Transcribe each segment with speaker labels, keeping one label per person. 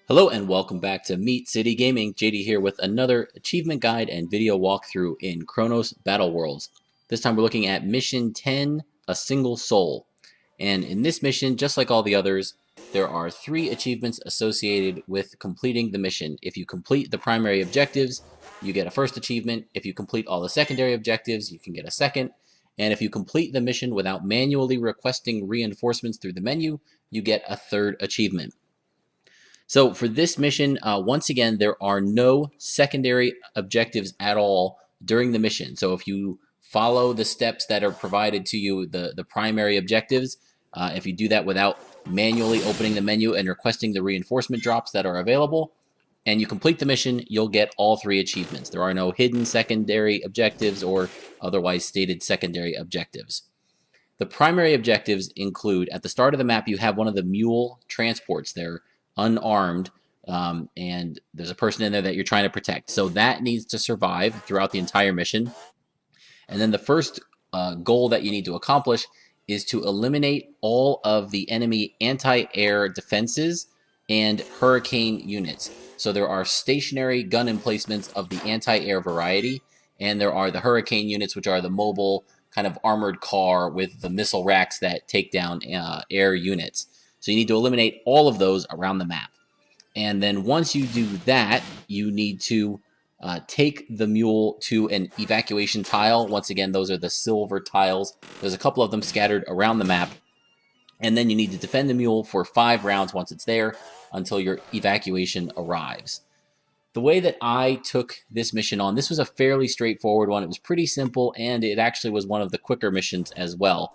Speaker 1: Hello and welcome back to Meat City Gaming. JD here with another achievement guide and video walkthrough in Kronos Battle Worlds. This time we're looking at Mission 10, A Single Soul. And in this mission, just like all the others, there are 3 achievements associated with completing the mission. If you complete the primary objectives, you get a first achievement. If you complete all the secondary objectives, you can get a second. And if you complete the mission without manually requesting reinforcements through the menu, you get a third achievement. So for this mission, once again, there are no secondary objectives at all during the mission. So if you follow the steps that are provided to you, the primary objectives, if you do that without manually opening the menu and requesting the reinforcement drops that are available, and you complete the mission, you'll get all 3 achievements. There are no hidden secondary objectives or otherwise stated secondary objectives. The primary objectives include, at the start of the map, you have one of the MULE transports. They're unarmed, and there's a person in there that you're trying to protect. So that needs to survive throughout the entire mission. And then the first goal that you need to accomplish is to eliminate all of the enemy anti-air defenses and hurricane units. So there are stationary gun emplacements of the anti-air variety, and there are the hurricane units, which are the mobile kind of armored car with the missile racks that take down air units. So you need to eliminate all of those around the map. And then once you do that, you need to take the mule to an evacuation tile. Once again, those are the silver tiles. There's a couple of them scattered around the map. And then you need to defend the mule for 5 rounds once it's there until your evacuation arrives. The way that I took this mission on, this was a fairly straightforward one. It was pretty simple, and it actually was one of the quicker missions as well.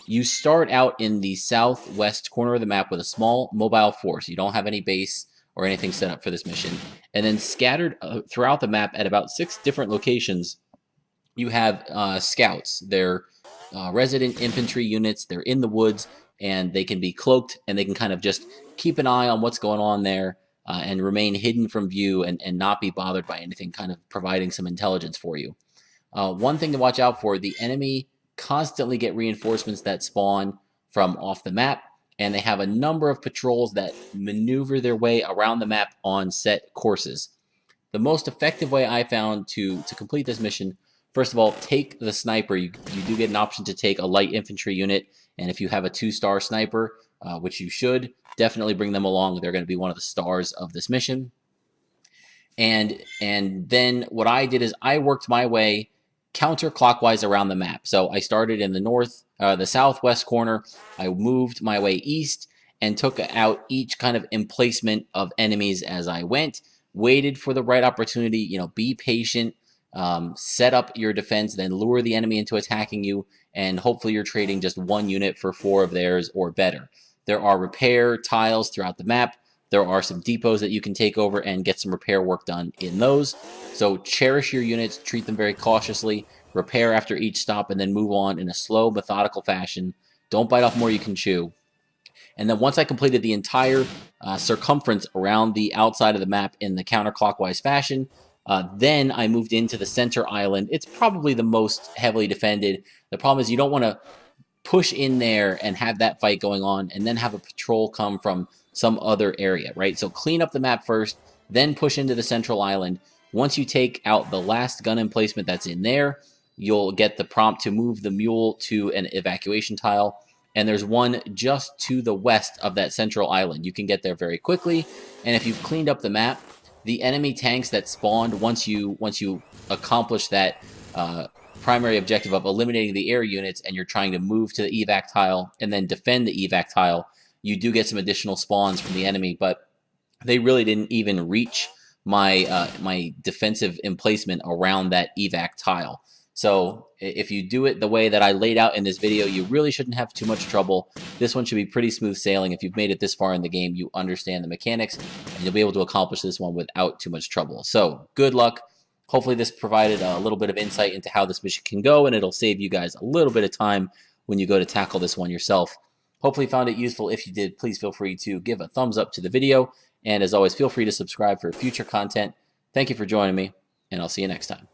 Speaker 1: You start out in the southwest corner of the map with a small mobile force. You don't have any base or anything set up for this mission. And then scattered throughout the map at about 6 different locations, you have scouts. They're resident infantry units. They're in the woods, and they can be cloaked, and they can kind of just keep an eye on what's going on there and remain hidden from view and not be bothered by anything, kind of providing some intelligence for you. One thing to watch out for, the enemy constantly get reinforcements that spawn from off the map, and they have a number of patrols that maneuver their way around the map on set courses. The most effective way I found to complete this mission, first of all, take the sniper. You do get an option to take a light infantry unit, and if you have a 2-star sniper, which you should, definitely bring them along. They're going to be one of the stars of this mission. And then what I did is I worked my way counterclockwise around the map. So I started in the southwest corner. I moved my way east and took out each kind of emplacement of enemies as I went. Waited for the right opportunity. Be patient. Set up your defense, then lure the enemy into attacking you, and hopefully you're trading just 1 unit for 4 of theirs or better. There are repair tiles throughout the map. There are some depots that you can take over and get some repair work done in those. So cherish your units, treat them very cautiously, repair after each stop, and then move on in a slow, methodical fashion. Don't bite off more you can chew. And then once I completed the entire circumference around the outside of the map in the counterclockwise fashion, then I moved into the center island. It's probably the most heavily defended. The problem is you don't want to push in there and have that fight going on and then have a patrol come from some other area, right? So clean up the map first, then push into the central island. Once you take out the last gun emplacement that's in there, you'll get the prompt to move the mule to an evacuation tile. And there's one just to the west of that central island. You can get there very quickly. And if you've cleaned up the map, the enemy tanks that spawned once you accomplish that primary objective of eliminating the air units, and you're trying to move to the evac tile and then defend the evac tile, you do get some additional spawns from the enemy, but they really didn't even reach my defensive emplacement around that evac tile. So if you do it the way that I laid out in this video, you really shouldn't have too much trouble. This one should be pretty smooth sailing. If you've made it this far in the game, you understand the mechanics, and you'll be able to accomplish this one without too much trouble. So good luck. Hopefully this provided a little bit of insight into how this mission can go, and it'll save you guys a little bit of time when you go to tackle this one yourself. Hopefully you found it useful. If you did, please feel free to give a thumbs up to the video. And as always, feel free to subscribe for future content. Thank you for joining me, and I'll see you next time.